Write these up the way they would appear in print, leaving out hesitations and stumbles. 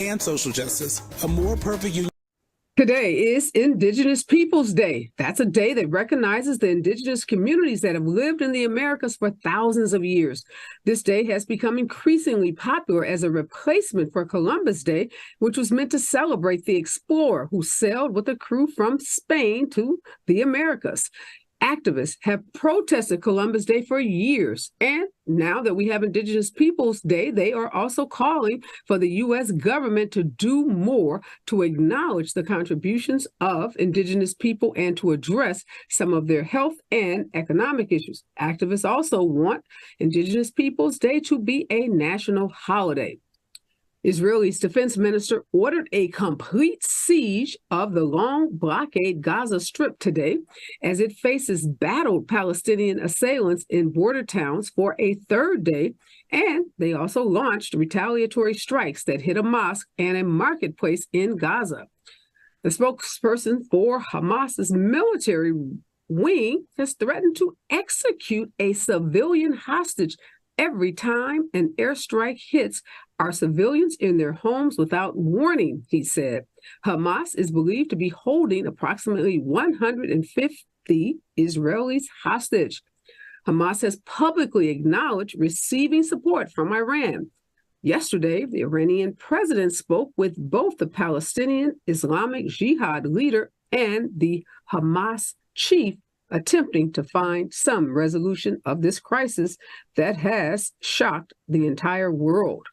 and social justice. A more perfect union. Today is Indigenous Peoples Day. That's a day that recognizes the indigenous communities that have lived in the Americas for thousands of years. This day has become increasingly popular as a replacement for Columbus Day, which was meant to celebrate the explorer who sailed with a crew from Spain to the Americas. Activists have protested Columbus Day for years, and now that we have Indigenous Peoples Day, they are also calling for the U.S. government to do more to acknowledge the contributions of Indigenous people and to address some of their health and economic issues. Activists also want Indigenous Peoples Day to be a national holiday. Israel's defense minister ordered a complete siege of the long blockade Gaza Strip today as it faces battled Palestinian assailants in border towns for a third day, and they also launched retaliatory strikes that hit a mosque and a marketplace in Gaza. The spokesperson for Hamas's military wing has threatened to execute a civilian hostage every time an airstrike hits our civilians in their homes without warning, he said. Hamas is believed to be holding approximately 150 Israelis hostage. Hamas has publicly acknowledged receiving support from Iran. Yesterday, the Iranian president spoke with both the Palestinian Islamic Jihad leader and the Hamas chief, attempting to find some resolution of this crisis that has shocked the entire world.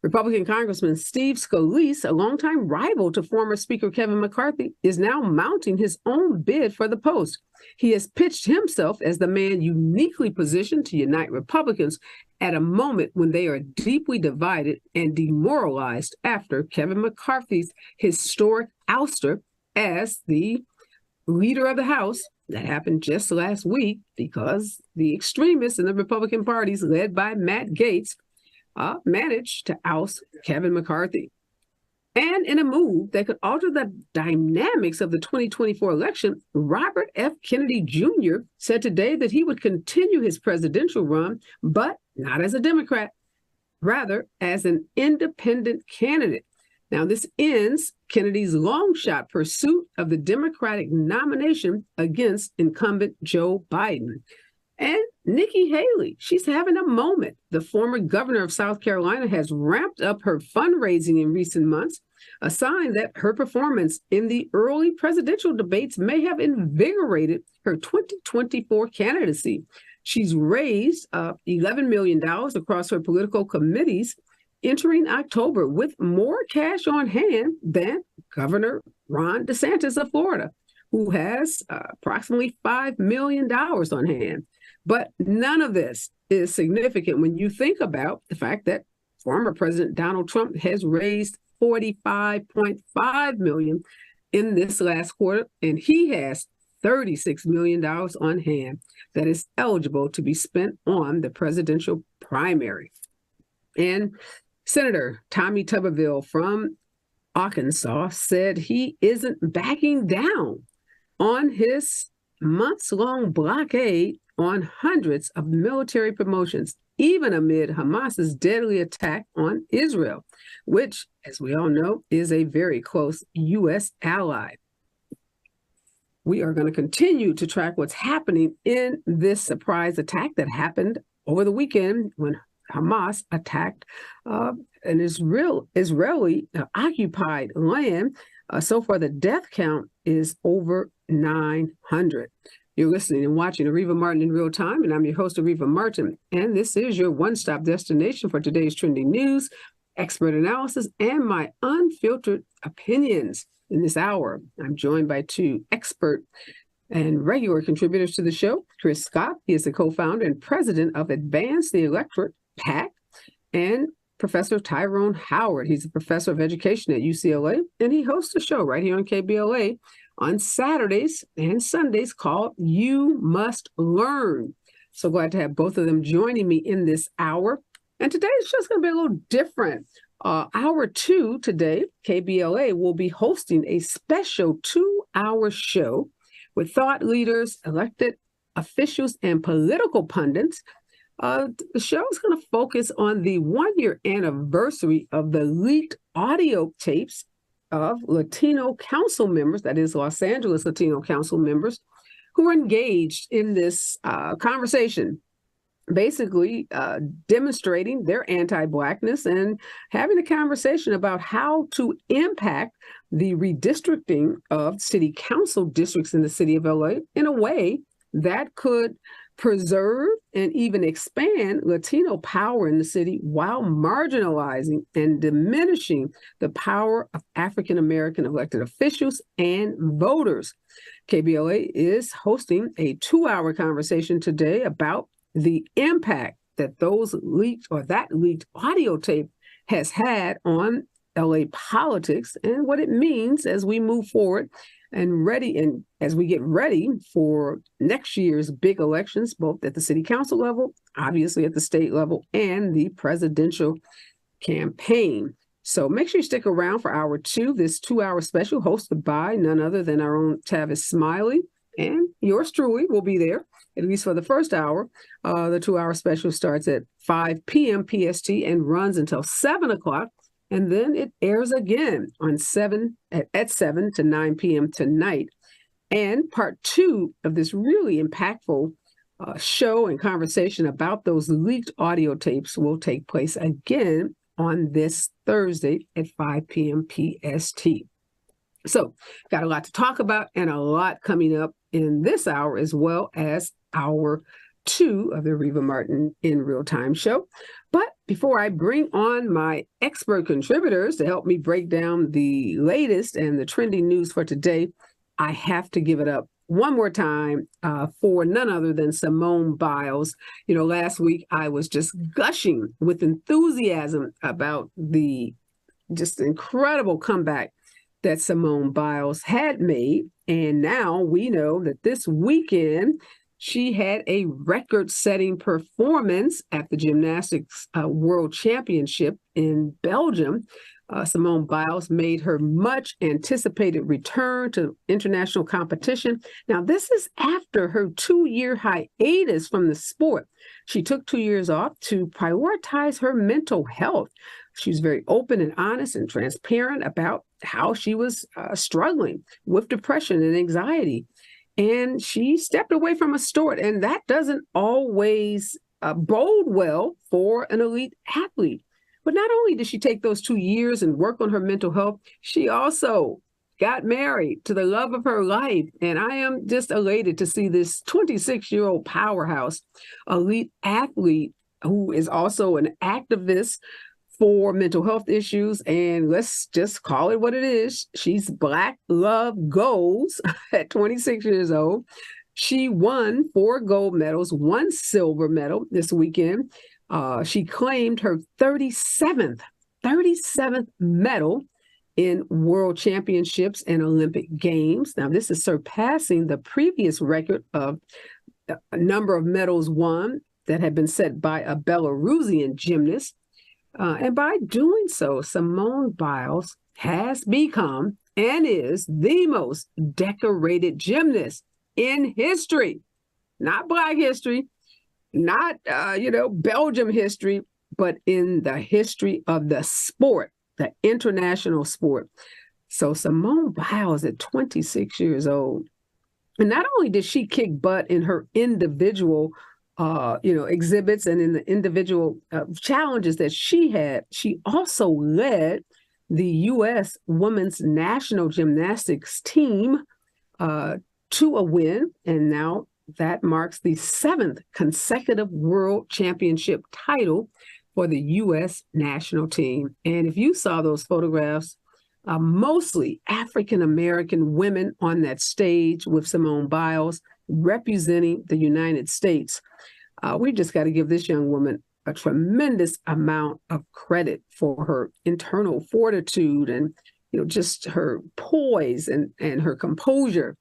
Republican Congressman Steve Scalise, a longtime rival to former Speaker Kevin McCarthy, is now mounting his own bid for the post. He has pitched himself as the man uniquely positioned to unite Republicans at a moment when they are deeply divided and demoralized after Kevin McCarthy's historic ouster as the leader of the House. That happened just last week because the extremists in the Republican parties, led by Matt Gaetz, managed to oust Kevin McCarthy. And in a move that could alter the dynamics of the 2024 election, Robert F. Kennedy Jr. said today that he would continue his presidential run, but not as a Democrat, rather as an independent candidate. Now, this ends Kennedy's long shot pursuit of the Democratic nomination against incumbent Joe Biden. And Nikki Haley, she's having a moment. The former governor of South Carolina has ramped up her fundraising in recent months, a sign that her performance in the early presidential debates may have invigorated her 2024 candidacy. She's raised $11 million across her political committees entering October with more cash on hand than Governor Ron DeSantis of Florida, who has approximately $5 million on hand. But none of this is significant when you think about the fact that former President Donald Trump has raised $45.5 million in this last quarter, and he has $36 million on hand that is eligible to be spent on the presidential primary. And Senator Tommy Tuberville from Arkansas said he isn't backing down on his months-long blockade on hundreds of military promotions, even amid Hamas's deadly attack on Israel, which, as we all know, is a very close U.S. ally. We are going to continue to track what's happening in this surprise attack that happened over the weekend when Hamas attacked an Israeli occupied land. So far, the death count is over 900. You're listening and watching Areva Martin in real time, and I'm your host, Areva Martin. And this is your one-stop destination for today's trending news, expert analysis, and my unfiltered opinions. In this hour, I'm joined by two expert and regular contributors to the show. Chris Scott, he is the co-founder and president of Advance the Electorate PAC, and Professor Tyrone Howard. He's a professor of education at UCLA, and he hosts a show right here on KBLA on Saturdays and Sundays called You Must Learn. So glad to have both of them joining me in this hour. And today's show's going to be a little different. Hour 2 today, KBLA will be hosting a special 2-hour show with thought leaders, elected officials, and political pundits The show is going to focus on the 1-year anniversary of the leaked audio tapes of Latino council members, that is Los Angeles Latino council members, who were engaged in this conversation, basically demonstrating their anti-Blackness and having a conversation about how to impact the redistricting of city council districts in the city of LA in a way that could preserve and even expand Latino power in the city while marginalizing and diminishing the power of African-American elected officials and voters. KBLA is hosting a 2-hour conversation today about the impact that that leaked audio tape has had on LA politics and what it means as we move forward and as we get ready for next year's big elections, both at the city council level, obviously at the state level, and the presidential campaign. So make sure you stick around for hour 2, this 2-hour special hosted by none other than our own Tavis Smiley, and yours truly will be there, at least for the first hour. The 2-hour special starts at 5 p.m. PST and runs until 7 o'clock. And then it airs again on 7 to 9 p.m. tonight. And part 2 of this really impactful show and conversation about those leaked audio tapes will take place again on this Thursday at 5 p.m. PST. So got a lot to talk about and a lot coming up in this hour, as well as hour 2 of the Areva Martin in Real Time show. But before I bring on my expert contributors to help me break down the latest and the trending news for today, I have to give it up one more time for none other than Simone Biles. You know, last week I was just gushing with enthusiasm about the just incredible comeback that Simone Biles had made. And now we know that this weekend she had a record-setting performance at the Gymnastics World Championship in Belgium. Simone Biles made her much-anticipated return to international competition. Now, this is after her 2-year hiatus from the sport. She took 2 years off to prioritize her mental health. She was very open and honest and transparent about how she was struggling with depression and anxiety. And she stepped away from a sport, and that doesn't always bode well for an elite athlete. But not only did she take those 2 years and work on her mental health, she also got married to the love of her life. And I am just elated to see this 26-year-old powerhouse elite athlete who is also an activist for mental health issues. And let's just call it what it is. She's Black Love Goals at 26 years old. She won 4 gold medals, 1 silver medal this weekend. She claimed her 37th medal in World Championships and Olympic Games. Now, this is surpassing the previous record of a number of medals won that had been set by a Belarusian gymnast. And by doing so, Simone Biles has become and is the most decorated gymnast in history. Not Black history, not, Belgium history, but in the history of the sport, the international sport. So Simone Biles at 26 years old. And not only did she kick butt in her individual exhibits and in the individual challenges that she had, she also led the U.S. women's national gymnastics team to a win. And now that marks the 7th consecutive world championship title for the U.S. national team. And if you saw those photographs, mostly African-American women on that stage with Simone Biles representing the United States. We just got to give this young woman a tremendous amount of credit for her internal fortitude and, just her poise and her composure.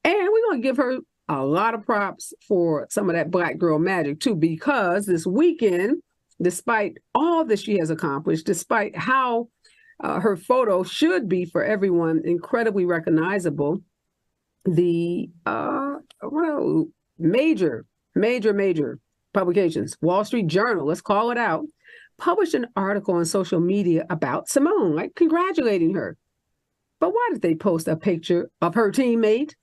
And we're going to give her a lot of props for some of that Black girl magic too, because this weekend, despite all that she has accomplished, despite how her photo should be for everyone incredibly recognizable, the major publications, Wall Street Journal, let's call it out, published an article on social media about Simone, like congratulating her. But why did they post a picture of her teammate?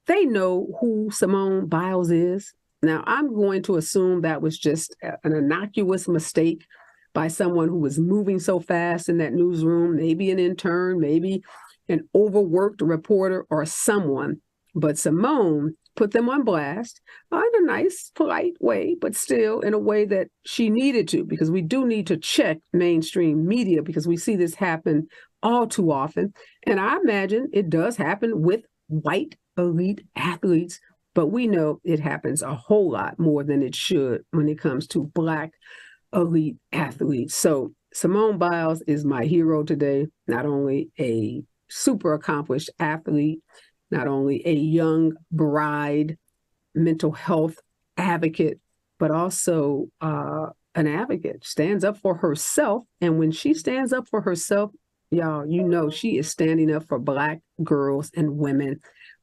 They know who Simone Biles is. Now, I'm going to assume that was just an innocuous mistake by someone who was moving so fast in that newsroom, maybe an intern, maybe an overworked reporter or someone. But Simone put them on blast in a nice, polite way, but still in a way that she needed to, because we do need to check mainstream media because we see this happen all too often. And I imagine it does happen with white elite athletes, but we know it happens a whole lot more than it should when it comes to Black elite athletes. So Simone Biles is my hero today, not only a super accomplished athlete, not only a young bride, mental health advocate, but also an advocate, stands up for herself. And when she stands up for herself, y'all, you know she is standing up for Black girls and women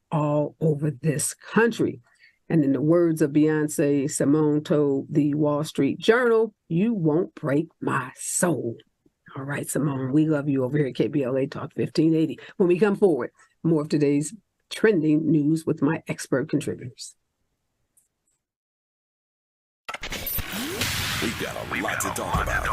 all over this country. And in the words of Beyonce, Simone told the Wall Street Journal, "You won't break my soul." All right, Simone, we love you over here at KBLA Talk 1580. When we come forward, more of today's trending news with my expert contributors. We've got a lot to talk about.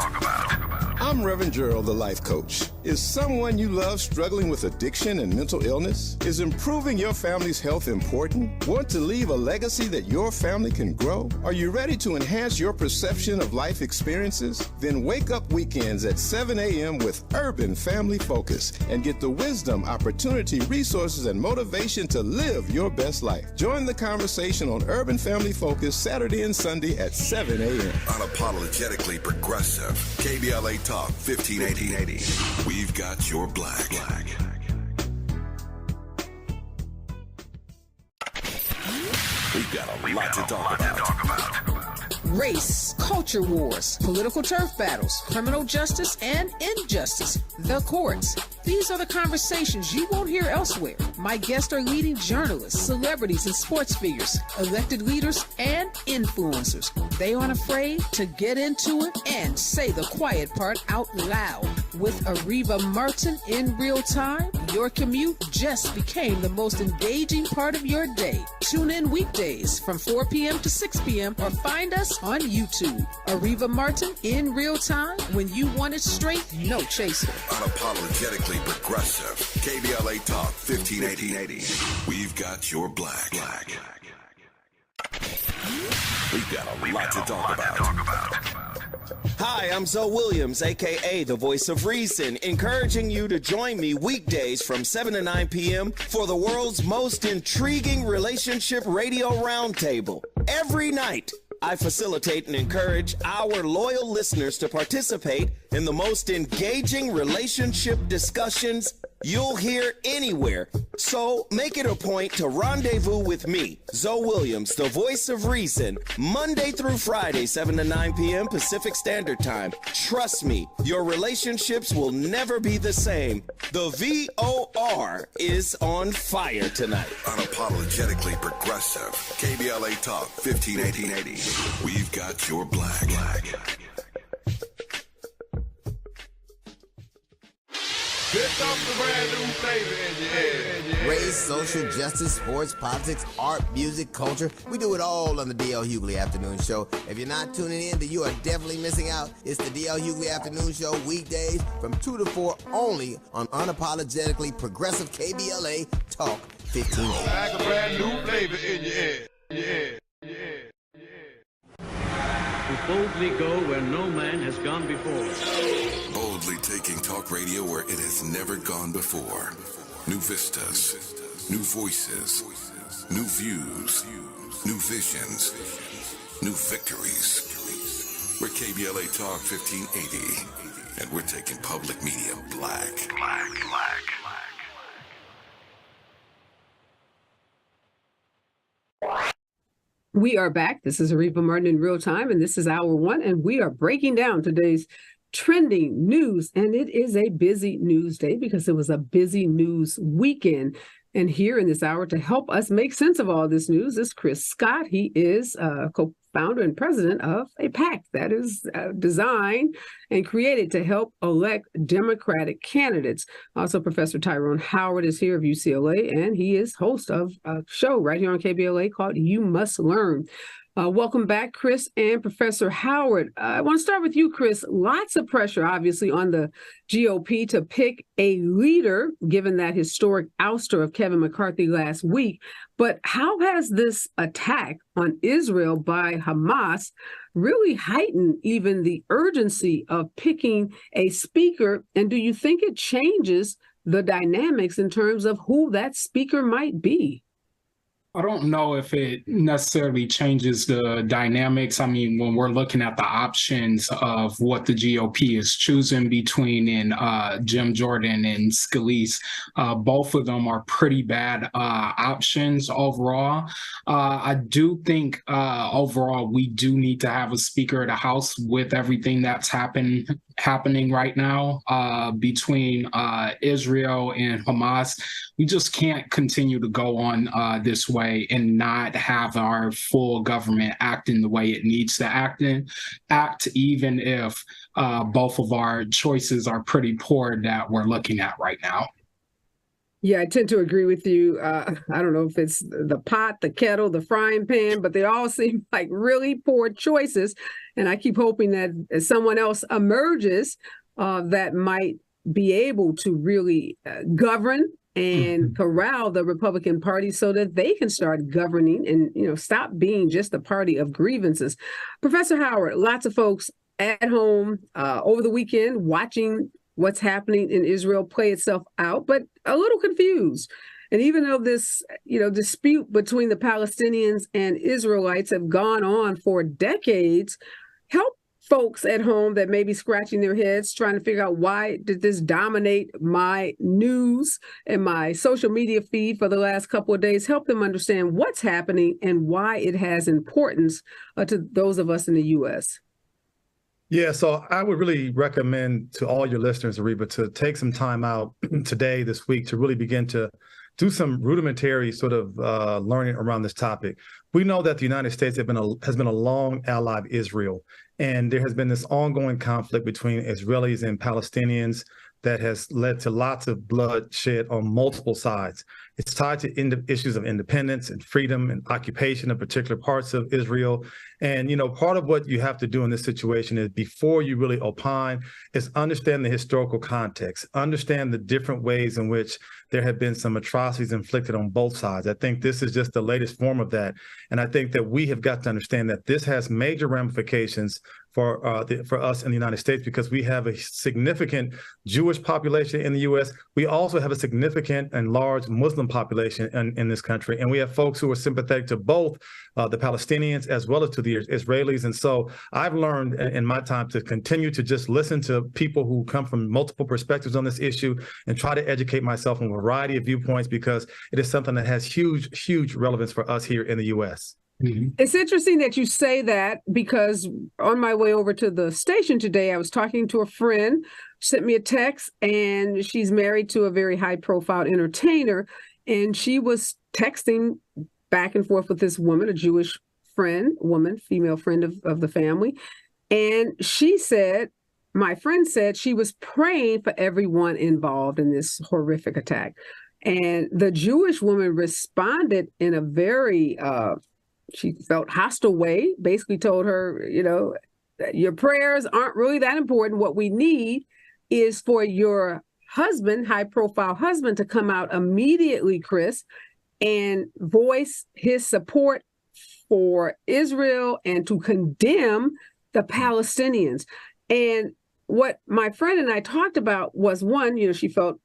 I'm Reverend Gerald, the life coach. Is someone you love struggling with addiction and mental illness? Is improving your family's health important? Want to leave a legacy that your family can grow? Are you ready to enhance your perception of life experiences? Then wake up weekends at 7 a.m. with Urban Family Focus and get the wisdom, opportunity, resources, and motivation to live your best life. Join the conversation on Urban Family Focus Saturday and Sunday at 7 a.m. Unapologetically progressive. KBLA Talk 1580. We've got your black. We've got a lot to talk about. Race, culture wars, political turf battles, criminal justice and injustice, the courts. These are the conversations you won't hear elsewhere. My guests are leading journalists, celebrities and sports figures, elected leaders and influencers. They aren't afraid to get into it and say the quiet part out loud. With Areva Martin in real time, your commute just became the most engaging part of your day. Tune in weekdays from 4 p.m. to 6 p.m. or find us on YouTube. Areva Martin in real time, when you want it straight, no chaser. Unapologetically progressive. KBLA Talk 1580. We've got your black. We've got a lot to talk about. Hi, I'm Zoe Williams, a.k.a. the Voice of Reason, encouraging you to join me weekdays from 7 to 9 p.m. for the world's most intriguing relationship radio roundtable. Every night, I facilitate and encourage our loyal listeners to participate in the most engaging relationship discussions you'll hear anywhere. So make it a point to rendezvous with me, Zoe Williams, the Voice of Reason, Monday through Friday, 7 to 9 p.m. Pacific Standard Time. Trust me, your relationships will never be the same. The VOR is on fire tonight. Unapologetically progressive. KBLA Talk 1580. We've got your black. Here comes the brand new flavor in your head. Race, social justice, sports, politics, art, music, culture. We do it all on the D.L. Hughley Afternoon Show. If you're not tuning in, then you are definitely missing out. It's the D.L. Hughley Afternoon Show weekdays from 2 to 4 only on unapologetically progressive KBLA Talk 1580. Like a brand new flavor in your head. We boldly go where no man has gone before. Boldly taking talk radio where it has never gone before. New vistas, new voices, new views, new visions, new victories. We're KBLA Talk 1580, and we're taking public media black. We are back. This is Areva Martin in real time, and this is hour one, and we are breaking down today's trending news. And it is a busy news day because it was a busy news weekend. And here in this hour to help us make sense of all this news is Chris Scott. He is founder and president of a PAC that is designed and created to help elect Democratic candidates. Also, Professor Tyrone Howard is here of UCLA, and he is host of a show right here on KBLA called You Must Learn. Welcome back, Chris and Professor Howard. I want to start with you, Chris. Lots of pressure, obviously, on the GOP to pick a leader, given that historic ouster of Kevin McCarthy last week. But how has this attack on Israel by Hamas really heightened even the urgency of picking a speaker? And do you think it changes the dynamics in terms of who that speaker might be? I don't know if it necessarily changes the dynamics. I mean, when we're looking at the options of what the GOP is choosing between Jim Jordan and Scalise, both of them are pretty bad options overall. I do think overall we do need to have a Speaker of the House with everything that's happening right now between Israel and Hamas. We just can't continue to go on this way and not have our full government acting the way it needs to act, even if both of our choices are pretty poor that we're looking at right now. Yeah, I tend to agree with you. I don't know if it's the pot, the kettle, the frying pan, but they all seem like really poor choices. And I keep hoping that as someone else emerges that might be able to really govern and corral the Republican Party so that they can start governing and, stop being just the party of grievances. Professor Howard, lots of folks at home over the weekend watching what's happening in Israel play itself out, but a little confused. And even though this, dispute between the Palestinians and Israelites have gone on for decades, help folks at home that may be scratching their heads trying to figure out, why did this dominate my news and my social media feed for the last couple of days? Help them understand what's happening and why it has importance to those of us in the U.S. Yeah, so I would really recommend to all your listeners, Areva, to take some time out today, this week, to really begin to do some rudimentary sort of learning around this topic. We know that the United States has been a long ally of Israel, and there has been this ongoing conflict between Israelis and Palestinians that has led to lots of bloodshed on multiple sides. It's tied to issues of independence and freedom and occupation of particular parts of Israel. And, part of what you have to do in this situation is, before you really opine, is understand the historical context, understand the different ways in which there have been some atrocities inflicted on both sides. I think this is just the latest form of that. And I think that we have got to understand that this has major ramifications for us in the United States, because we have a significant Jewish population in the U.S. We also have a significant and large Muslim population in this country. And we have folks who are sympathetic to both the Palestinians as well as to the Israelis. And so I've learned in my time to continue to just listen to people who come from multiple perspectives on this issue and try to educate myself on a variety of viewpoints, because it is something that has huge, huge relevance for us here in the U.S. It's interesting that you say that, because on my way over to the station today, I was talking to a friend, sent me a text, and she's married to a very high-profile entertainer, and she was texting back and forth with this woman, a Jewish female friend of the family, and she said, my friend said she was praying for everyone involved in this horrific attack. And the Jewish woman responded in a very she felt hostile way, basically told her, your prayers aren't really that important. What we need is for your husband, high-profile husband, to come out immediately, Chris, and voice his support for Israel and to condemn the Palestinians. And what my friend and I talked about was, one, she felt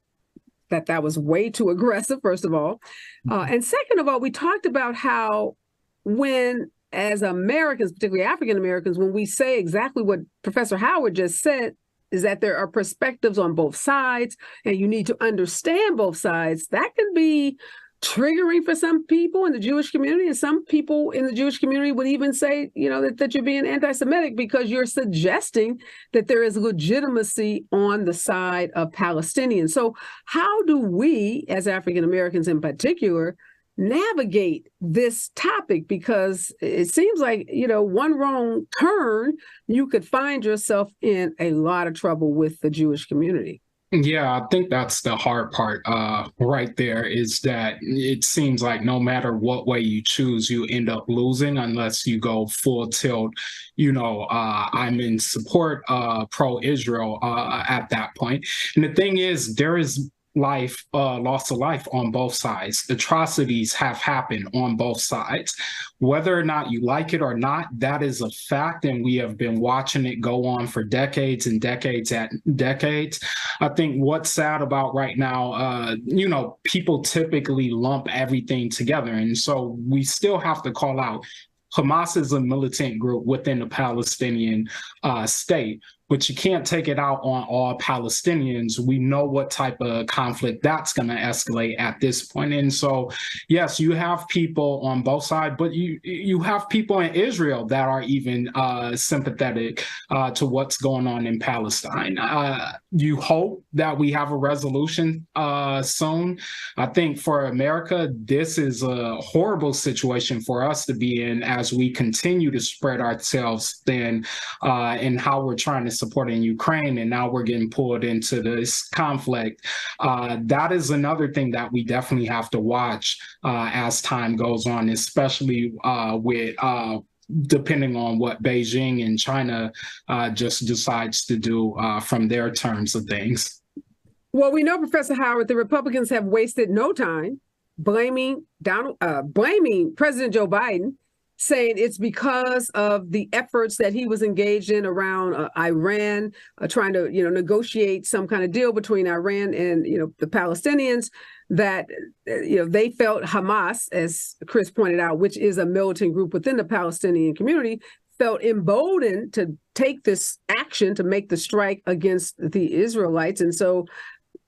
that was way too aggressive, first of all. And second of all, we talked about how when, as Americans, particularly African Americans, when we say exactly what Professor Howard just said, is that there are perspectives on both sides, and you need to understand both sides, that can be triggering for some people in the Jewish community. And some people in the Jewish community would even say, that you're being anti-Semitic because you're suggesting that there is legitimacy on the side of Palestinians. So how do we, as African Americans in particular, navigate this topic? Because it seems like, one wrong turn, you could find yourself in a lot of trouble with the Jewish community. Yeah, I think that's the hard part right there, is that it seems like no matter what way you choose, you end up losing unless you go full tilt. I'm in support pro-Israel at that point. And the thing is, there is loss of life on both sides. Atrocities have happened on both sides. Whether or not you like it or not, that is a fact, and we have been watching it go on for decades and decades and decades. I think what's sad about right now, people typically lump everything together, and so we still have to call out Hamas is a militant group within the Palestinian state, but you can't take it out on all Palestinians. We know what type of conflict that's going to escalate at this point. And so, yes, you have people on both sides, but you have people in Israel that are even sympathetic to what's going on in Palestine. You hope that we have a resolution soon. I think for America, this is a horrible situation for us to be in as we continue to spread ourselves thin in how we're trying to support in Ukraine, and now we're getting pulled into this conflict. That is another thing that we definitely have to watch as time goes on, especially with depending on what Beijing and China just decides to do from their terms of things. Well, we know, Professor Howard, the Republicans have wasted no time blaming President Joe Biden, saying it's because of the efforts that he was engaged in around Iran, trying to, negotiate some kind of deal between Iran and, the Palestinians, that, they felt Hamas, as Chris pointed out, which is a militant group within the Palestinian community, felt emboldened to take this action to make the strike against the Israelites. And so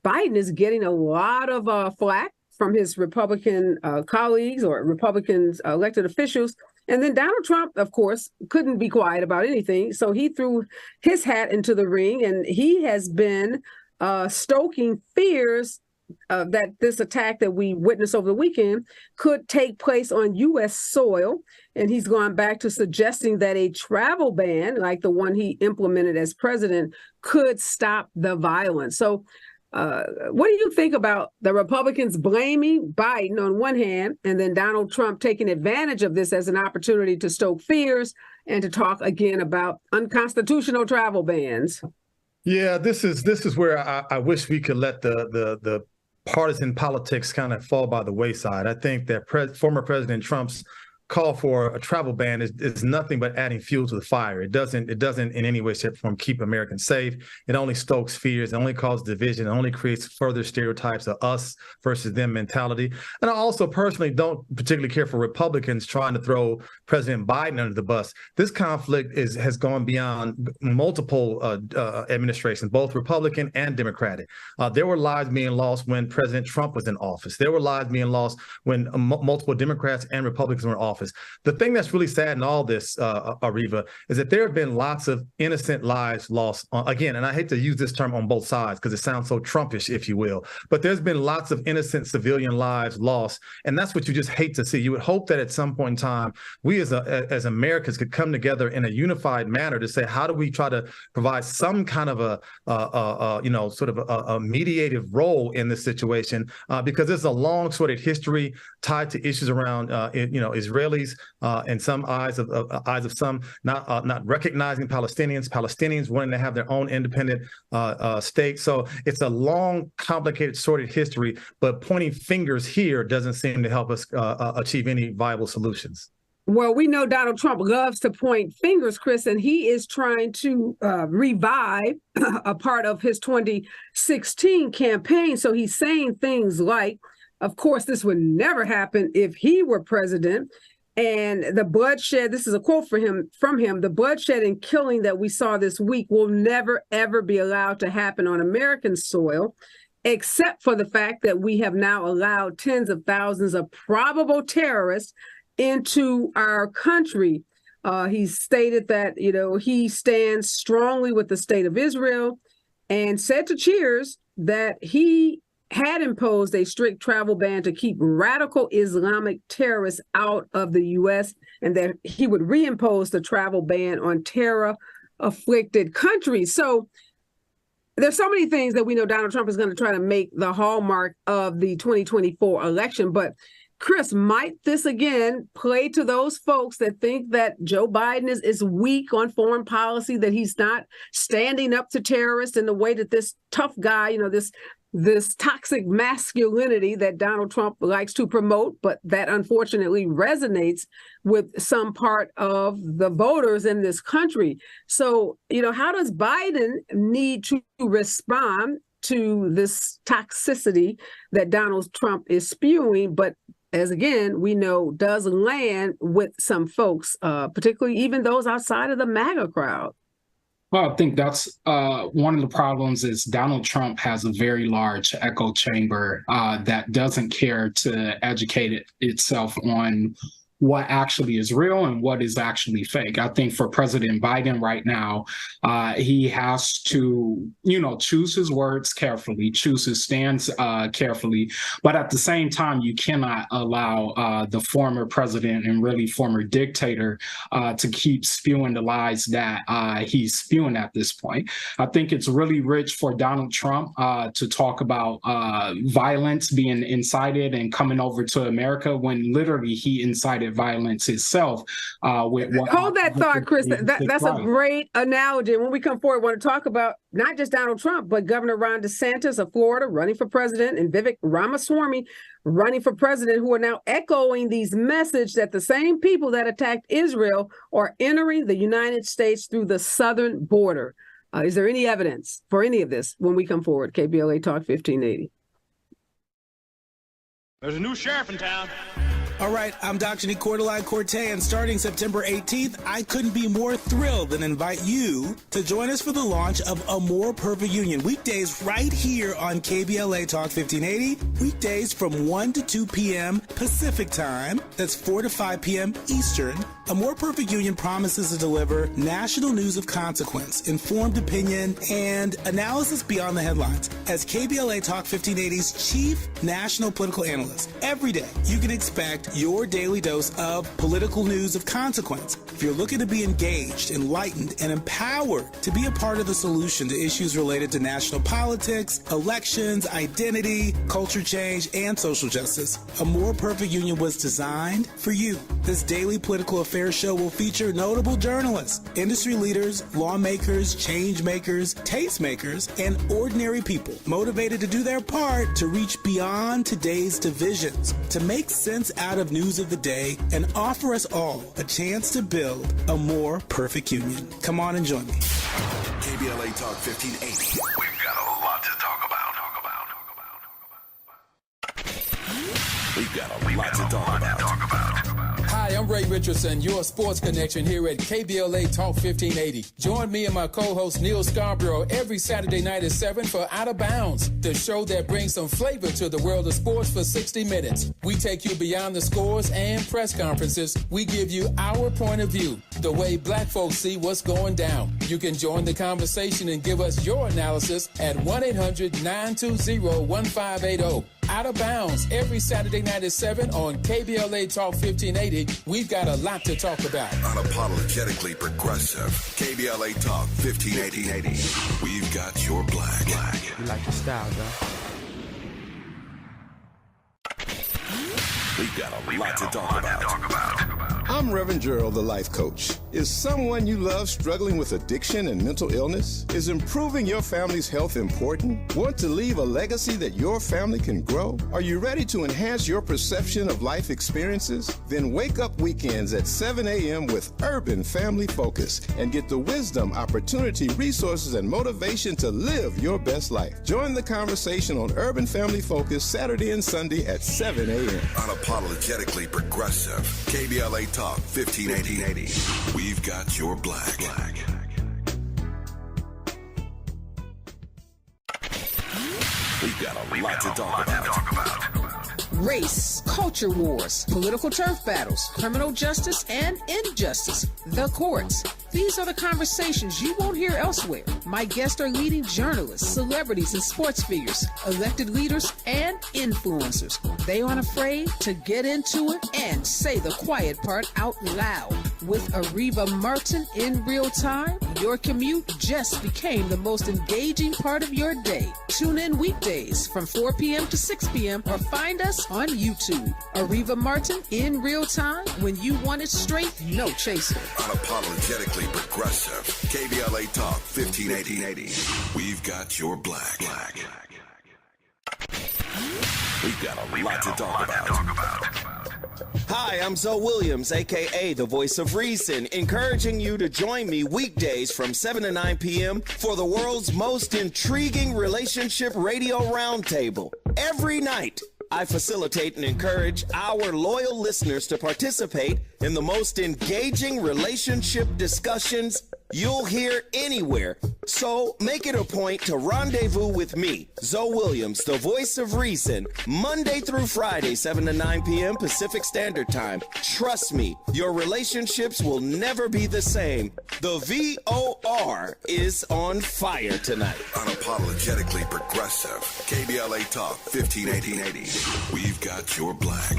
Biden is getting a lot of flack from his Republican colleagues or Republicans elected officials. And then Donald Trump, of course, couldn't be quiet about anything. So he threw his hat into the ring, and he has been stoking fears that this attack that we witnessed over the weekend could take place on U.S. soil. And he's gone back to suggesting that a travel ban, like the one he implemented as president, could stop the violence. So what do you think about the Republicans blaming Biden on one hand, and then Donald Trump taking advantage of this as an opportunity to stoke fears and to talk again about unconstitutional travel bans? Yeah, this is where I wish we could let the partisan politics kind of fall by the wayside. I think that former President Trump's call for a travel ban is nothing but adding fuel to the fire. It doesn't in any way, shape, or form keep Americans safe. It only stokes fears. It only causes division. It only creates further stereotypes of us versus them mentality. And I also personally don't particularly care for Republicans trying to throw President Biden under the bus. This conflict has gone beyond multiple administrations, both Republican and Democratic. There were lives being lost when President Trump was in office. There were lives being lost when multiple Democrats and Republicans were in office. The thing that's really sad in all this, Areva, is that there have been lots of innocent lives lost. Again, and I hate to use this term on both sides because it sounds so Trumpish, if you will, but there's been lots of innocent civilian lives lost, and that's what you just hate to see. You would hope that at some point in time, we as Americans could come together in a unified manner to say, how do we try to provide some kind of a mediative role in this situation? Because there's a long sordid history tied to issues around, Israelis and some eyes of some not recognizing Palestinians wanting to have their own independent state. So it's a long, complicated, sordid history, but pointing fingers here doesn't seem to help us achieve any viable solutions. Well, we know Donald Trump loves to point fingers, Chris, and he is trying to revive a part of his 2016 campaign. So he's saying things like, of course, this would never happen if he were president. And the bloodshed, this is a quote from him, the bloodshed and killing that we saw this week will never, ever be allowed to happen on American soil, except for the fact that we have now allowed tens of thousands of probable terrorists into our country. He stated that, he stands strongly with the state of Israel and said to Cheers that he had imposed a strict travel ban to keep radical Islamic terrorists out of the U.S., and that he would reimpose the travel ban on terror-afflicted countries. So there's so many things that we know Donald Trump is going to try to make the hallmark of the 2024 election. But Chris, might this again play to those folks that think that Joe Biden is weak on foreign policy, that he's not standing up to terrorists in the way that this tough guy, this toxic masculinity that Donald Trump likes to promote, but that unfortunately resonates with some part of the voters in this country. So, how does Biden need to respond to this toxicity that Donald Trump is spewing, but as again, we know does land with some folks, particularly even those outside of the MAGA crowd? Well, I think that's one of the problems is Donald Trump has a very large echo chamber that doesn't care to educate itself on what actually is real and what is actually fake. I think for President Biden right now, he has to, choose his words carefully, choose his stands carefully. But at the same time, you cannot allow the former president and really former dictator to keep spewing the lies that he's spewing at this point. I think it's really rich for Donald Trump to talk about violence being incited and coming over to America when literally he incited violence itself. Hold that thought, Chris. That's a great analogy. When we come forward, we want to talk about not just Donald Trump, but Governor Ron DeSantis of Florida running for president and Vivek Ramaswamy running for president, who are now echoing these messages that the same people that attacked Israel are entering the United States through the southern border. Is there any evidence for any of this when we come forward? KBLA Talk 1580. There's a new sheriff in town. All right, I'm Dr. Nicordelai Corte, and starting September 18th, I couldn't be more thrilled than invite you to join us for the launch of A More Perfect Union, weekdays right here on KBLA Talk 1580, weekdays from 1 to 2 p.m. Pacific Time, that's 4 to 5 p.m. Eastern. A More Perfect Union promises to deliver national news of consequence, informed opinion, and analysis beyond the headlines. As KBLA Talk 1580's chief national political analyst, every day you can expect your daily dose of political news of consequence. If you're looking to be engaged, enlightened, and empowered to be a part of the solution to issues related to national politics, elections, identity, culture change, and social justice, A More Perfect Union was designed for you. This daily political affairs show will feature notable journalists, industry leaders, lawmakers, change makers, tastemakers, and ordinary people motivated to do their part to reach beyond today's divisions, to make sense out of news of the day, and offer us all a chance to build a more perfect union. Come on and join me. KBLA Talk 1580. We've got a lot to talk about. We've got a lot to talk about. Hi, I'm Ray Richardson, your sports connection here at KBLA Talk 1580. Join me and my co-host Neil Scarborough every Saturday night at 7 for Out of Bounds, the show that brings some flavor to the world of sports for 60 minutes. We take you beyond the scores and press conferences. We give you our point of view, the way black folks see what's going down. You can join the conversation and give us your analysis at 1-800-920-1580. Out of Bounds every Saturday night at 7 on KBLA Talk 1580. We've got a lot to talk about. Unapologetically progressive. KBLA Talk 1580. We've got your black. You like your style, though. We've got a lot to talk about. I'm Reverend Gerald, the life coach. Is someone you love struggling with addiction and mental illness? Is improving your family's health important? Want to leave a legacy that your family can grow? Are you ready to enhance your perception of life experiences? Then wake up weekends at 7 a.m. with Urban Family Focus and get the wisdom, opportunity, resources, and motivation to live your best life. Join the conversation on Urban Family Focus Saturday and Sunday at 7 a.m. Unapologetically progressive. KBLA Talk 1580. We've got your black. We've got a lot to talk about. Race, culture wars, political turf battles, criminal justice, and injustice. The courts. These are the conversations you won't hear elsewhere. My guests are leading journalists, celebrities, and sports figures, elected leaders, and influencers. They aren't afraid to get into it and say the quiet part out loud. With Areva Martin in real time, your commute just became the most engaging part of your day. Tune in weekdays from 4 p.m. to 6 p.m. or find us on YouTube. Areva Martin in real time, when you want it straight, no chaser. Unapologetically progressive. KBLA Talk 1580. We've got your black. We've got a lot to talk about. Hi, I'm Zoe Williams, a.k.a. the voice of reason, encouraging you to join me weekdays from 7 to 9 p.m. for the world's most intriguing relationship radio roundtable. Every night, I facilitate and encourage our loyal listeners to participate in the most engaging relationship discussions you'll hear anywhere. So make it a point to rendezvous with me, Zoe Williams, the voice of reason, Monday through Friday, 7 to 9 p.m. Pacific Standard Time. Trust me, your relationships will never be the same. The VOR is on fire tonight. Unapologetically progressive. KBLA Talk 1580. We've got your black.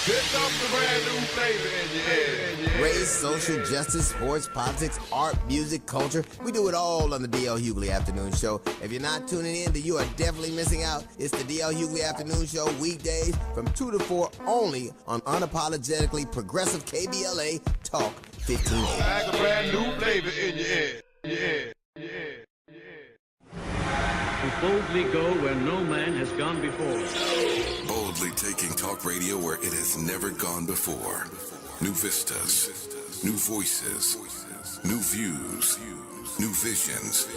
Here comes the brand new flavor in your head. Race, social justice, sports, politics, art, music, culture. We do it all on the D.L. Hughley Afternoon Show. If you're not tuning in, then you are definitely missing out. It's the D.L. Hughley Afternoon Show weekdays from 2 to 4 only on unapologetically progressive KBLA Talk 1580. I got a brand new flavor in your head. We boldly go where no man has gone before. Boldly taking talk radio where it has never gone before. New vistas, new voices, new views, new visions,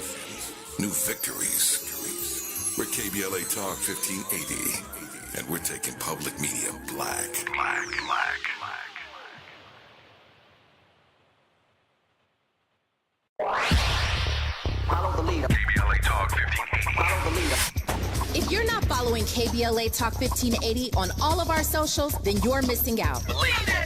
new victories. We're KBLA Talk 1580, and we're taking public media black. Follow the leader. KBLA Talk 1580. Follow the leader. If you're not following KBLA Talk 1580 on all of our socials, then you're missing out.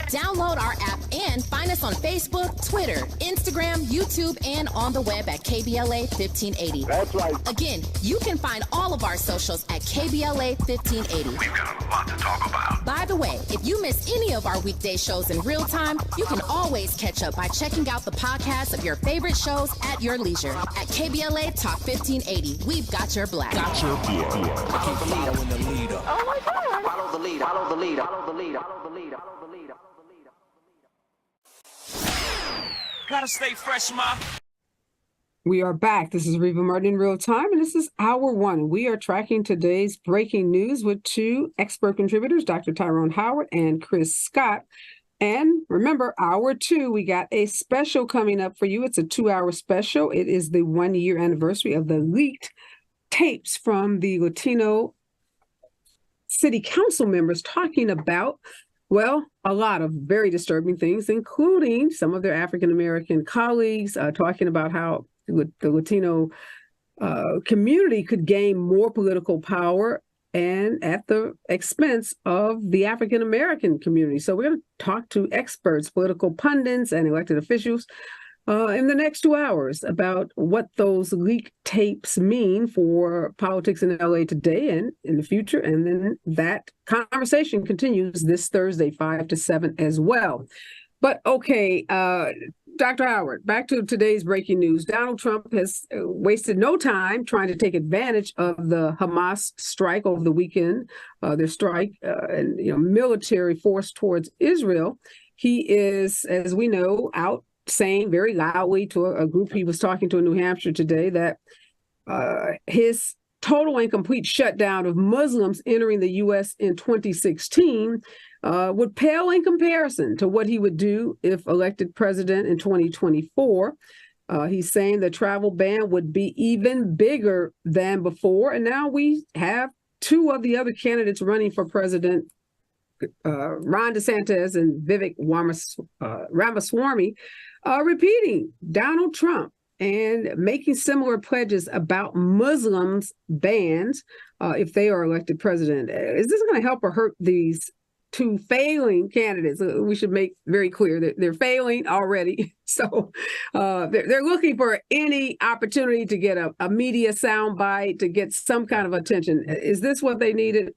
Download our app and find us on Facebook, Twitter, Instagram, YouTube, and on the web at KBLA 1580. That's right. Again, you can find all of our socials at KBLA 1580. We've got a lot to talk about. By the way, if you miss any of our weekday shows in real time, you can always catch up by checking out the podcast of your favorite shows at your leisure. At KBLA Talk 1580, we've got your black. Got your black. Follow the leader. Following the leader. Oh my God. Follow the leader. Follow the leader. Follow the leader. Follow the leader. Follow the leader. Gotta stay fresh, ma. We are back. This is Areva Martin in real time, and this is hour one. We are tracking today's breaking news with two expert contributors, Dr. Tyrone Howard and Chris Scott. And remember, hour two, we got a special coming up for you. It's a 2-hour special. It is the 1-year anniversary of the leaked tapes from the Latino city council members talking about, well, a lot of very disturbing things, including some of their African-American colleagues talking about how the Latino community could gain more political power and at the expense of the African-American community. So we're going to talk to experts, political pundits, and elected officials in the next 2 hours about what those leaked tapes mean for politics in LA today and in the future. And then that conversation continues this Thursday, 5 to 7 as well. But okay, Dr. Howard, back to today's breaking news. Donald Trump has wasted no time trying to take advantage of the Hamas strike over the weekend, their strike and military force towards Israel. He is, as we know, out saying very loudly to a group he was talking to in New Hampshire today that his total and complete shutdown of Muslims entering the U.S. in 2016 would pale in comparison to what he would do if elected president in 2024. He's saying the travel ban would be even bigger than before. And now we have two of the other candidates running for president, Ron DeSantis and Vivek Ramaswamy, repeating Donald Trump and making similar pledges about Muslims bans if they are elected president. Is this going to help or hurt these two failing candidates? We should make very clear that they're failing already. So they're looking for any opportunity to get a media soundbite, to get some kind of attention. Is this what they needed?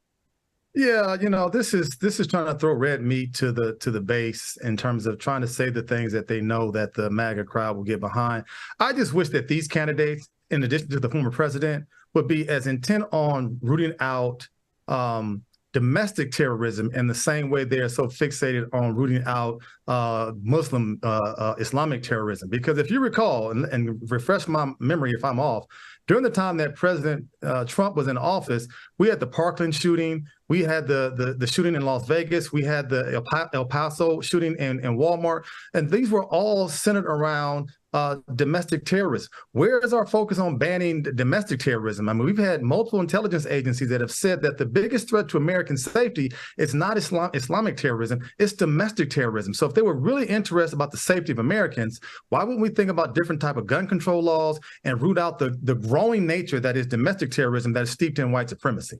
Yeah, this is trying to throw red meat to the base in terms of trying to say the things that they know that the MAGA crowd will get behind. I just wish that these candidates, in addition to the former president, would be as intent on rooting out domestic terrorism in the same way they are so fixated on rooting out Muslim Islamic terrorism. Because if you recall, and refresh my memory if I'm off, during the time that President Trump was in office, we had the Parkland shooting, we had the shooting in Las Vegas, we had the El Paso shooting in Walmart, and these were all centered around domestic terrorism. Where is our focus on banning domestic terrorism? I mean, we've had multiple intelligence agencies that have said that the biggest threat to American safety is not Islamic terrorism, it's domestic terrorism. So if they were really interested about the safety of Americans, why wouldn't we think about different type of gun control laws and root out the growing nature that is domestic terrorism that is steeped in white supremacy?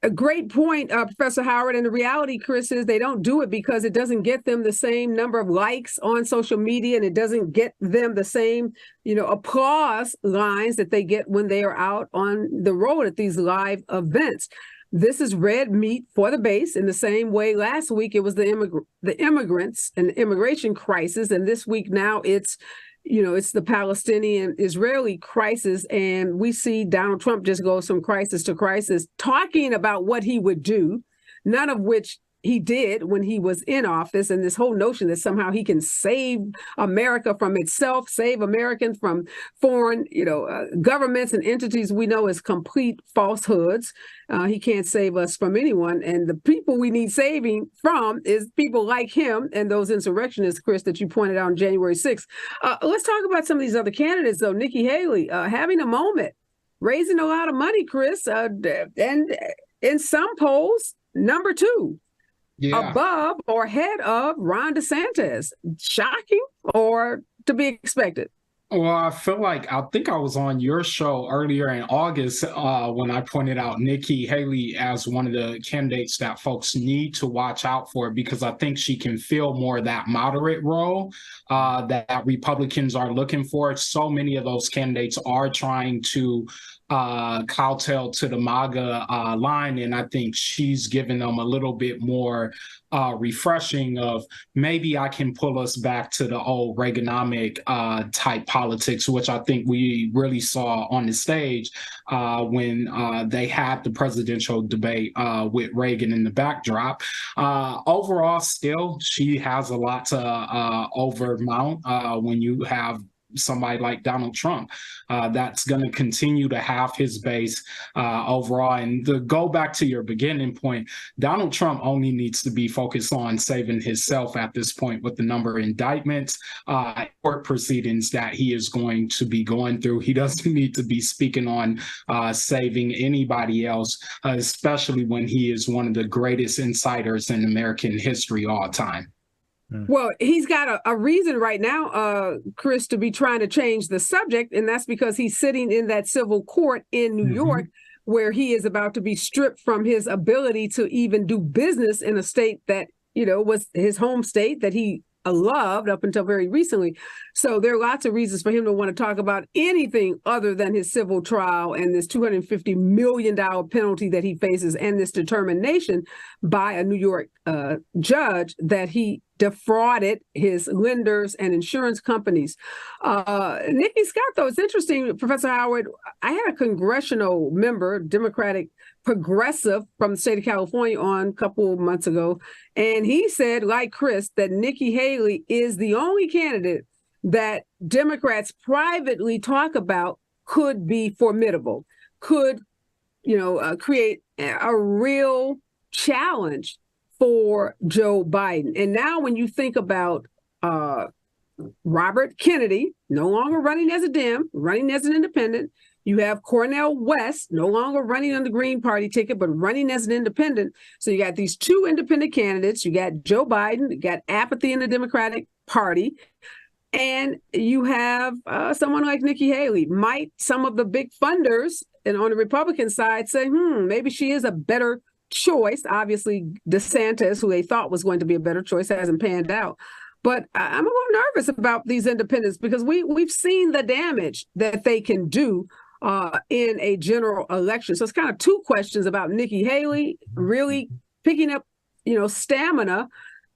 A great point, Professor Howard. And the reality, Chris, is they don't do it because it doesn't get them the same number of likes on social media, and it doesn't get them the same, applause lines that they get when they are out on the road at these live events. This is red meat for the base in the same way last week it was the immigrants and the immigration crisis, and this week now it's the Palestinian-Israeli crisis, and we see Donald Trump just goes from crisis to crisis, talking about what he would do, none of which he did when he was in office, and this whole notion that somehow he can save America from itself, save Americans from foreign, governments and entities we know as complete falsehoods. He can't save us from anyone, and the people we need saving from is people like him and those insurrectionists, Chris, that you pointed out on January 6th. Let's talk about some of these other candidates, though. Nikki Haley having a moment, raising a lot of money, Chris, and in some polls, number 2. Yeah. Above or ahead of Ron DeSantis. Shocking or to be expected? Well, I think I was on your show earlier in August when I pointed out Nikki Haley as one of the candidates that folks need to watch out for, because I think she can fill more of that moderate role that Republicans are looking for. So many of those candidates are trying to kowtow to the MAGA line, and I think she's given them a little bit more refreshing of maybe I can pull us back to the old Reaganomic type politics, which I think we really saw on the stage when they had the presidential debate with Reagan in the backdrop. Overall, still, she has a lot to overmount when you have somebody like Donald Trump that's going to continue to have his base overall. And to go back to your beginning point, Donald Trump only needs to be focused on saving himself at this point with the number of indictments, court proceedings that he is going to be going through. He doesn't need to be speaking on saving anybody else, especially when he is one of the greatest insiders in American history all time. Well, he's got a reason right now, Chris, to be trying to change the subject, and that's because he's sitting in that civil court in New York, where he is about to be stripped from his ability to even do business in a state that, was his home state that he loved up until very recently. So there are lots of reasons for him to want to talk about anything other than his civil trial and this $250 million penalty that he faces, and this determination by a New York judge that he defrauded his lenders and insurance companies. Nikki Scott, though, it's interesting, Professor Howard, I had a congressional member, Democratic progressive from the state of California on a couple of months ago, and he said, like Chris, that Nikki Haley is the only candidate that Democrats privately talk about could be formidable, could, create a real challenge for Joe Biden. And now when you think about Robert Kennedy, no longer running as a Dem, running as an independent, you have Cornel West, no longer running on the Green Party ticket, but running as an independent. So you got these two independent candidates. You got Joe Biden, you got apathy in the Democratic Party. And you have someone like Nikki Haley. Might some of the big funders and on the Republican side say, maybe she is a better choice. Obviously, DeSantis, who they thought was going to be a better choice, hasn't panned out. But I'm a little nervous about these independents because we've seen the damage that they can do in a general election. So it's kind of two questions about Nikki Haley really picking up, stamina.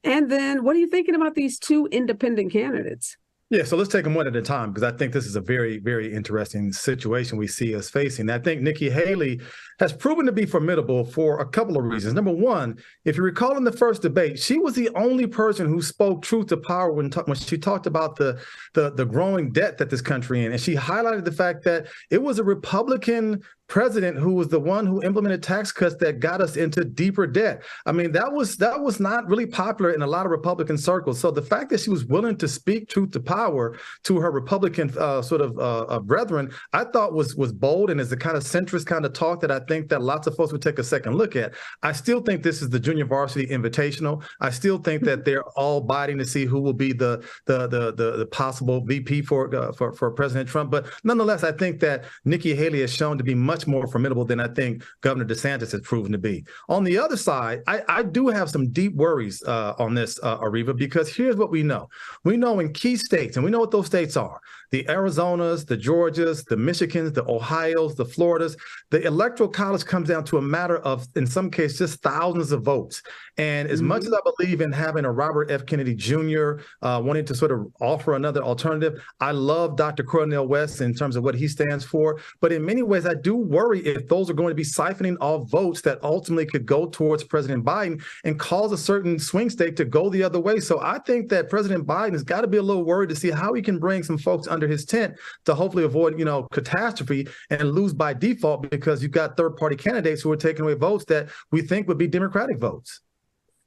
And then what are you thinking about these two independent candidates? Yeah, so let's take them one at a time because I think this is a very, very interesting situation we see us facing. I think Nikki Haley has proven to be formidable for a couple of reasons. Number one, if you recall in the first debate, she was the only person who spoke truth to power when she talked about the growing debt that this country in. And she highlighted the fact that it was a Republican president who was the one who implemented tax cuts that got us into deeper debt. I mean, that was not really popular in a lot of Republican circles. So the fact that she was willing to speak truth to power to her Republican brethren, I thought was bold and is the kind of centrist kind of talk that I think that lots of folks would take a second look at. I still think this is the Junior Varsity Invitational. I still think that they're all biting to see who will be the possible VP for President Trump. But nonetheless, I think that Nikki Haley has shown to be much more formidable than I think Governor DeSantis has proven to be. On the other side, I do have some deep worries on this, Areva, because here's what we know. We know in key states, and we know what those states are, the Arizonas, the Georgias, the Michigans, the Ohios, the Floridas, the Electoral College comes down to a matter of, in some cases, just thousands of votes. And as much as I believe in having a Robert F. Kennedy Jr. Wanting to sort of offer another alternative, I love Dr. Cornel West in terms of what he stands for. But in many ways, I do worry if those are going to be siphoning off votes that ultimately could go towards President Biden and cause a certain swing state to go the other way. So I think that President Biden has got to be a little worried to see how he can bring some folks under his tent to hopefully avoid, catastrophe and lose by default because you've got third-party candidates who are taking away votes that we think would be Democratic votes.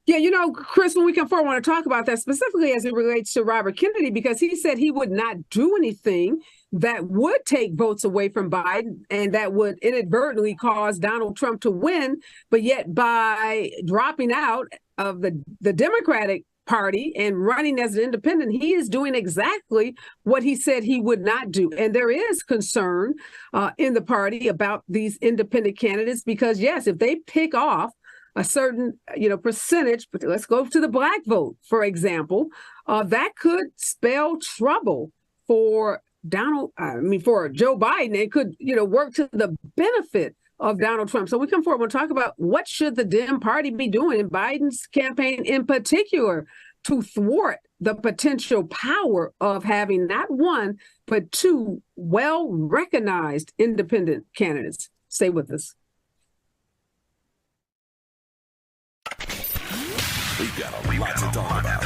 Yeah, Chris, when we come forward, I want to talk about that specifically as it relates to Robert Kennedy, because he said he would not do anything that would take votes away from Biden and that would inadvertently cause Donald Trump to win. But yet by dropping out of the Democratic Party and running as an independent, he is doing exactly what he said he would not do. And there is concern in the party about these independent candidates because, yes, if they pick off a certain, percentage, but let's go to the Black vote, for example, that could spell trouble for for Joe Biden. It could, work to the benefit of Donald Trump. So we come forward, we'll talk about what should the Dem party be doing in Biden's campaign in particular to thwart the potential power of having not one, but two well-recognized independent candidates. Stay with us. We've got a lot to talk about.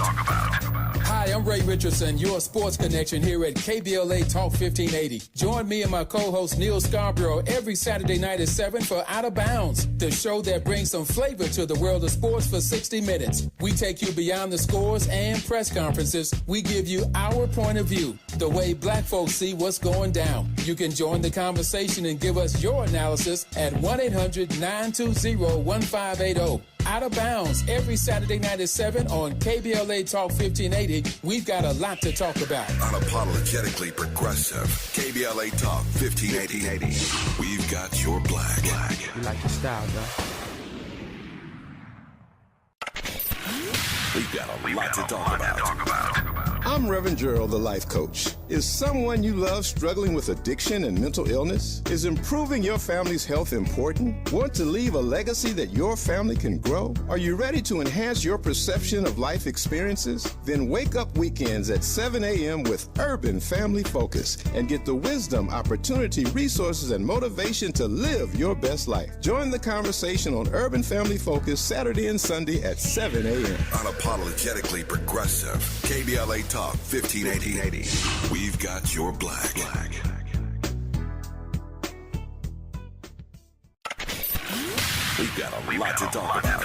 Hi, I'm Ray Richardson, your sports connection here at KBLA Talk 1580. Join me and my co-host Neil Scarborough every Saturday night at 7 for Out of Bounds, the show that brings some flavor to the world of sports for 60 minutes. We take you beyond the scores and press conferences. We give you our point of view, the way black folks see what's going down. You can join the conversation and give us your analysis at 1-800-920-1580. Out of Bounds every Saturday night at 7 on KBLA Talk 1580. We've got a lot to talk about. Unapologetically progressive. KBLA Talk 1580. We've got your black. You like the style, though. We've got a lot to talk about. I'm Reverend Gerald, the life coach. Is someone you love struggling with addiction and mental illness? Is improving your family's health important? Want to leave a legacy that your family can grow? Are you ready to enhance your perception of life experiences? Then wake up weekends at 7 a.m. with Urban Family Focus and get the wisdom, opportunity, resources, and motivation to live your best life. Join the conversation on Urban Family Focus Saturday and Sunday at 7 a.m. Unapologetically progressive. KBLA Talk 1580. We've got your black. We've got a lot to talk about.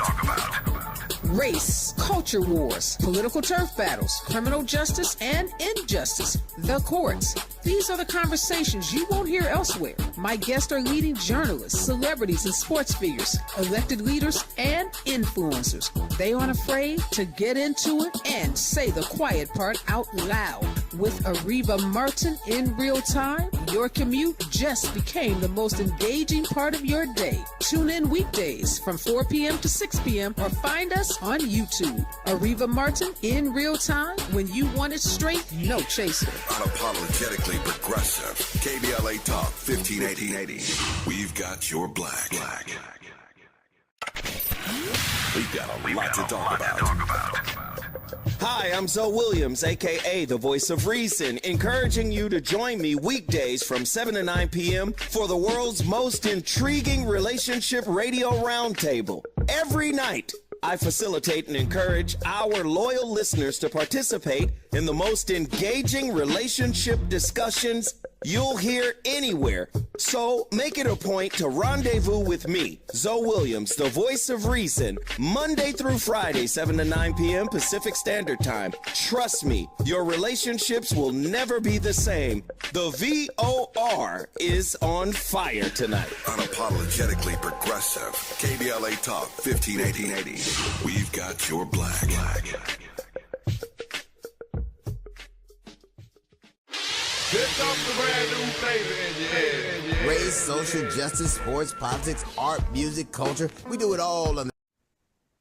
Race, culture wars, political turf battles, criminal justice and injustice, the courts. These are the conversations you won't hear elsewhere. My guests are leading journalists, celebrities, and sports figures, elected leaders, and influencers. They aren't afraid to get into it and say the quiet part out loud. With Areva Martin in real time, your commute just became the most engaging part of your day. Tune in weekdays from 4 p.m. to 6 p.m. or find us on YouTube. Areva Martin in real time, when you want it straight, no chaser. Unapologetically progressive. KBLA Talk 1580. We've got your black. We've got a lot to talk about. Hi, I'm Zoe Williams, a.k.a. the voice of reason, encouraging you to join me weekdays from 7 to 9 p.m. for the world's most intriguing relationship radio roundtable. Every night, I facilitate and encourage our loyal listeners to participate in the most engaging relationship discussions you'll hear anywhere. So make it a point to rendezvous with me, Zoe Williams, the voice of reason, Monday through Friday, 7 to 9 p.m. Pacific Standard Time. Trust me, your relationships will never be the same. The VOR is on fire tonight. Unapologetically progressive. KBLA Talk 1580. We've got your black. Here comes the brand new flavor in your head. Race, social justice, sports, politics, art, music, culture. We do it all on the...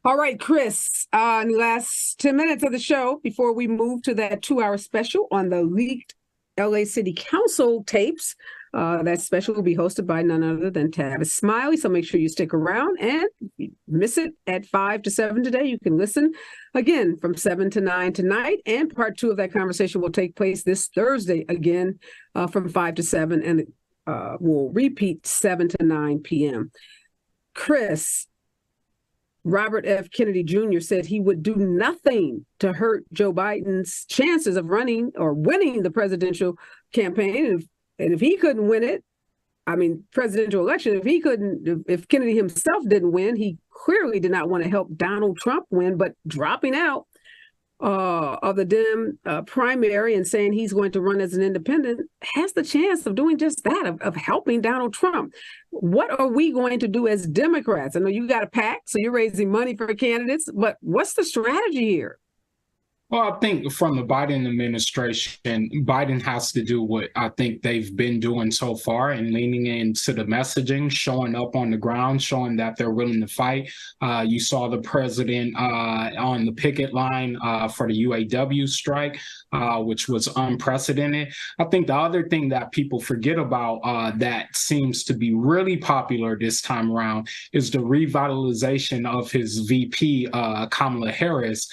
All right, Chris, in the last 10 minutes of the show, before we move to that 2-hour special on the leaked LA City Council tapes, that special will be hosted by none other than Tavis Smiley. So make sure you stick around, and if you miss it at 5 to 7 today, you can listen again from 7 to 9 tonight. And part 2 of that conversation will take place this Thursday again from 5 to 7, and we'll repeat 7 to 9 p.m. Chris, Robert F. Kennedy Jr. said he would do nothing to hurt Joe Biden's chances of running or winning the presidential campaign. And if he couldn't win it, presidential election, if Kennedy himself didn't win, he clearly did not want to help Donald Trump win, but dropping out of the Dem primary and saying he's going to run as an independent has the chance of doing just that, of helping Donald Trump. What are we going to do as Democrats? I know you got a PAC, so you're raising money for candidates, but what's the strategy here? Well, I think from the Biden administration, Biden has to do what I think they've been doing so far and leaning into the messaging, showing up on the ground, showing that they're willing to fight. You saw the president on the picket line for the UAW strike, which was unprecedented. I think the other thing that people forget about that seems to be really popular this time around is the revitalization of his VP, Kamala Harris,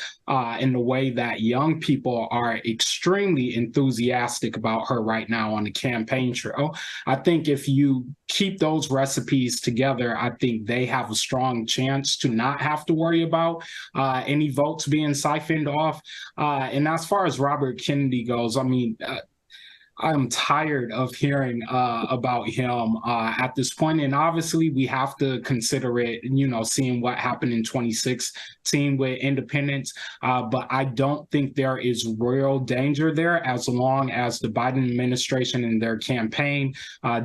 in the way that young people are extremely enthusiastic about her right now on the campaign trail. I think if you keep those recipes together, I think they have a strong chance to not have to worry about any votes being siphoned off. And as far as Robert Kennedy goes, I'm tired of hearing about him at this point. And obviously we have to consider it, seeing what happened in 2016 with independence. But I don't think there is real danger there as long as the Biden administration and their campaign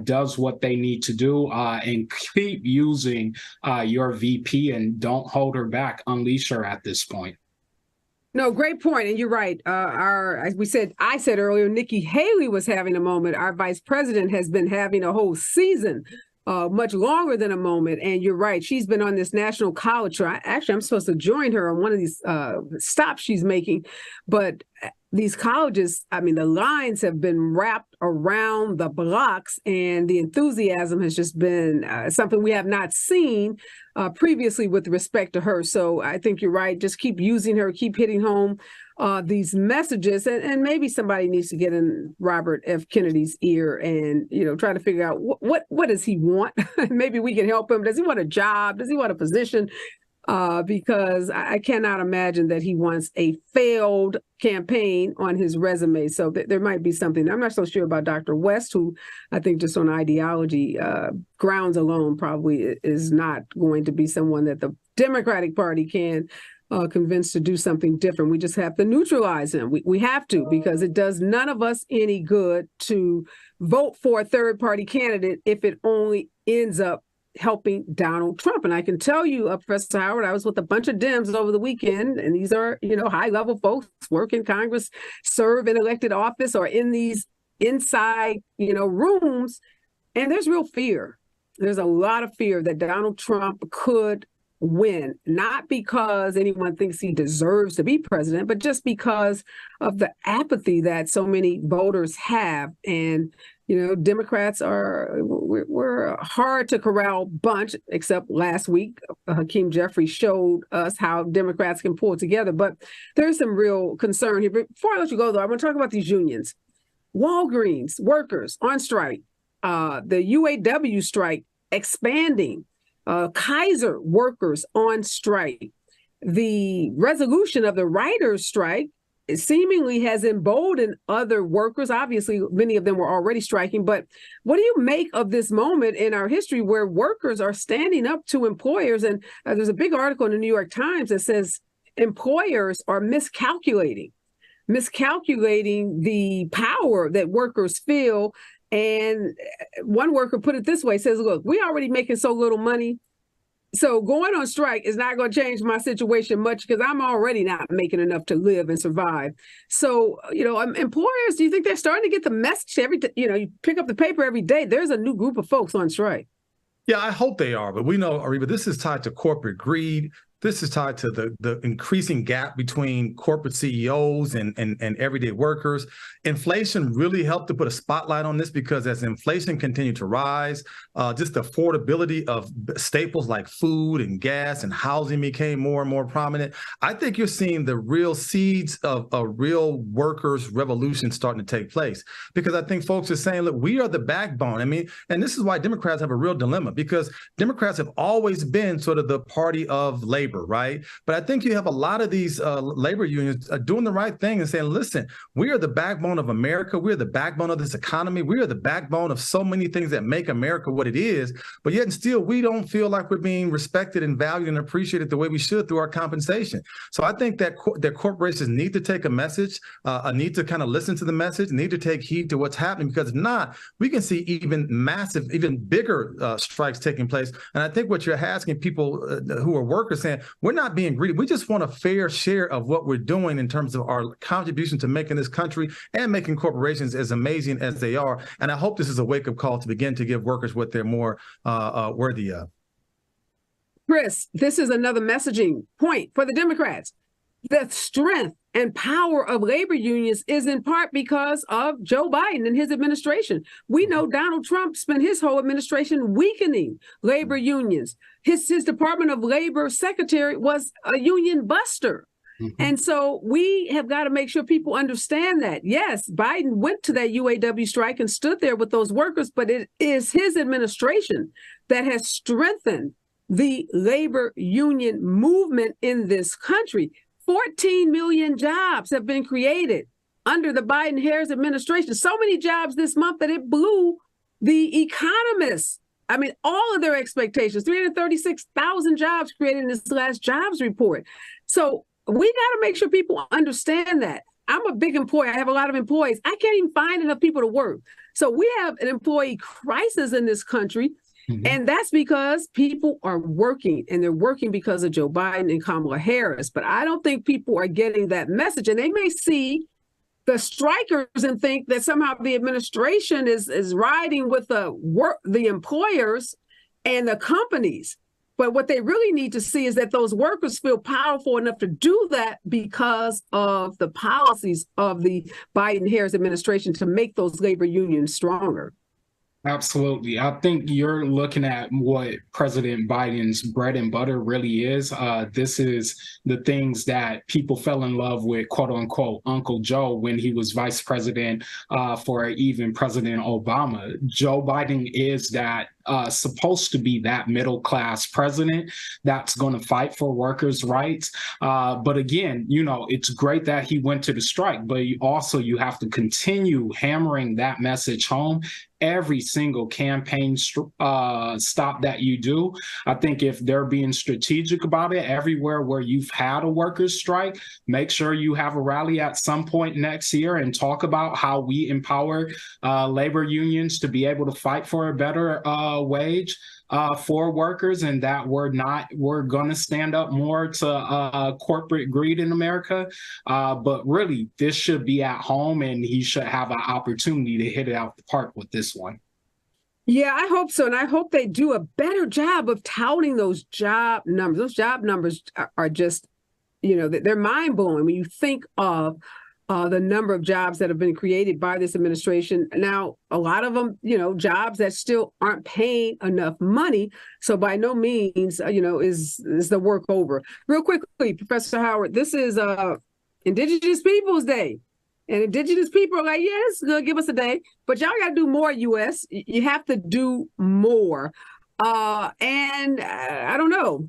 does what they need to do and keep using your VP and don't hold her back, unleash her at this point. No, great point. And you're right. I said earlier, Nikki Haley was having a moment. Our vice president has been having a whole season, much longer than a moment. And you're right. She's been on this national college tour. Actually, I'm supposed to join her on one of these stops she's making. But these colleges, the lines have been wrapped around the blocks, and the enthusiasm has just been something we have not seen previously with respect to her. So I think you're right. Just keep using her, keep hitting home these messages, and maybe somebody needs to get in Robert F. Kennedy's ear and, try to figure out what does he want? Maybe we can help him. Does he want a job? Does he want a position? Because I cannot imagine that he wants a failed campaign on his resume. So there might be something. I'm not so sure about Dr. West, who I think just on ideology grounds alone probably is not going to be someone that the Democratic Party can convinced to do something different. We just have to neutralize him. We have to, because it does none of us any good to vote for a third-party candidate if it only ends up helping Donald Trump. And I can tell you, Professor Howard, I was with a bunch of Dems over the weekend, and these are, high-level folks, work in Congress, serve in elected office, or in these inside, rooms, and there's real fear. There's a lot of fear that Donald Trump could win, not because anyone thinks he deserves to be president, but just because of the apathy that so many voters have. And, Democrats we're a hard to corral bunch, except last week, Hakeem Jeffries showed us how Democrats can pull together. But there's some real concern here. But before I let you go, though, I want to talk about these unions. Walgreens workers on strike, the UAW strike expanding, Kaiser workers on strike. The resolution of the writers' strike seemingly has emboldened other workers. Obviously, many of them were already striking. But what do you make of this moment in our history where workers are standing up to employers? And there's a big article in the New York Times that says employers are miscalculating the power that workers feel. And one worker put it this way, says, look, we're already making so little money. So going on strike is not going to change my situation much because I'm already not making enough to live and survive. So, employers, do you think they're starting to get the message you pick up the paper every day, there's a new group of folks on strike? Yeah, I hope they are. But we know, Areva, this is tied to corporate greed. This is tied to the increasing gap between corporate CEOs and everyday workers. Inflation really helped to put a spotlight on this because as inflation continued to rise, just the affordability of staples like food and gas and housing became more and more prominent. I think you're seeing the real seeds of a real workers' revolution starting to take place because I think folks are saying, look, we are the backbone. I mean, and this is why Democrats have a real dilemma because Democrats have always been sort of the party of labor. Right. But I think you have a lot of these labor unions doing the right thing and saying, listen, we are the backbone of America. We're the backbone of this economy. We are the backbone of so many things that make America what it is. But yet and still, we don't feel like we're being respected and valued and appreciated the way we should through our compensation. So I think that corporations need to take a message, need to kind of listen to the message, need to take heed to what's happening, because if not, we can see even massive, even bigger strikes taking place. And I think what you're asking people who are workers saying, we're not being greedy. We just want a fair share of what we're doing in terms of our contribution to making this country and making corporations as amazing as they are. And I hope this is a wake-up call to begin to give workers what they're more worthy of. Chris, this is another messaging point for the Democrats. The strength and power of labor unions is in part because of Joe Biden and his administration. We know Donald Trump spent his whole administration weakening labor unions. His Department of Labor secretary was a union buster. Mm-hmm. And so we have got to make sure people understand that. Yes, Biden went to that UAW strike and stood there with those workers, but it is his administration that has strengthened the labor union movement in this country. 14 million jobs have been created under the Biden-Harris administration. So many jobs this month that it blew the economists. I mean, all of their expectations, 336,000 jobs created in this last jobs report. So we got to make sure people understand that. I'm a big employer. I have a lot of employees. I can't even find enough people to work. So we have an employee crisis in this country. Mm-hmm. And that's because people are working, and they're working because of Joe Biden and Kamala Harris. But I don't think people are getting that message. And they may see the strikers and think that somehow the administration is riding with the employers and the companies. But what they really need to see is that those workers feel powerful enough to do that because of the policies of the Biden-Harris administration to make those labor unions stronger. Absolutely. I think you're looking at what President Biden's bread and butter really is. This is the things that people fell in love with, quote unquote, Uncle Joe when he was vice president for even President Obama. Joe Biden is that supposed to be that middle class president that's going to fight for workers' rights. But again, it's great that he went to the strike, but you have to continue hammering that message home. every single campaign stop that you do. I think if they're being strategic about it, everywhere where you've had a workers' strike, make sure you have a rally at some point next year and talk about how we empower labor unions to be able to fight for a better wage for workers, and that we're going to stand up more to corporate greed in America. But really, this should be at home, and he should have an opportunity to hit it out the park with this one. Yeah, I hope so. And I hope they do a better job of touting those job numbers. Those job numbers are just, they're mind blowing when you think of the number of jobs that have been created by this administration. Now, a lot of them, jobs that still aren't paying enough money. So by no means, is the work over. Real quickly, Professor Howard, this is Indigenous Peoples Day. And Indigenous people are like, yes, give us a day. But y'all got to do more, U.S. You have to do more. And I don't know,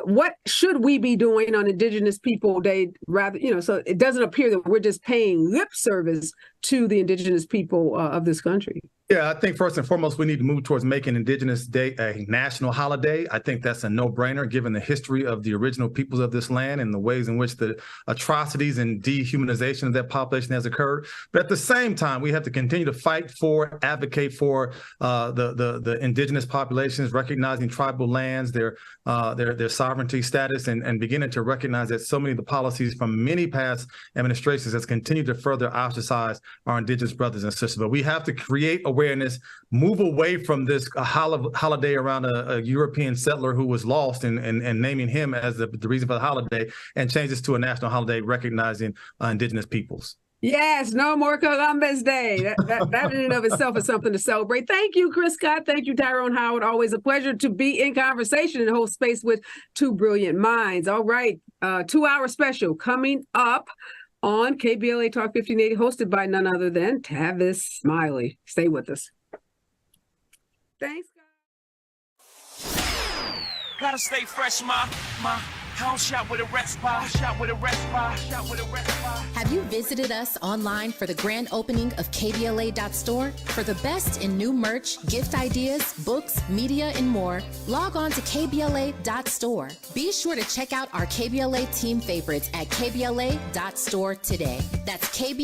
what should we be doing on Indigenous People Day? Rather, so it doesn't appear that we're just paying lip service to the Indigenous people of this country. Yeah, I think first and foremost, we need to move towards making Indigenous Day a national holiday. I think that's a no-brainer given the history of the original peoples of this land and the ways in which the atrocities and dehumanization of that population has occurred. But at the same time, we have to continue to fight for, advocate for the indigenous populations, recognizing tribal lands, their sovereignty status, and beginning to recognize that so many of the policies from many past administrations has continued to further ostracize our indigenous brothers and sisters. But we have to create awareness, move away from this holiday around a European settler who was lost and naming him as the reason for the holiday, and change this to a national holiday recognizing indigenous peoples. Yes, no more Columbus Day. That in and of itself is something to celebrate. Thank you, Chris Scott. Thank you, Tyrone Howard. Always a pleasure to be in conversation and hold space with two brilliant minds. All right, 2-hour special coming up on KBLA Talk 1580, hosted by none other than Tavis Smiley. Stay with us. Thanks, guys. Gotta stay fresh, my house shot with a rest bar, Have you visited us online for the grand opening of KBLA.store? For the best in new merch, gift ideas, books, media, and more, log on to KBLA.store. Be sure to check out our KBLA team favorites at KBLA.store today. That's KBLA.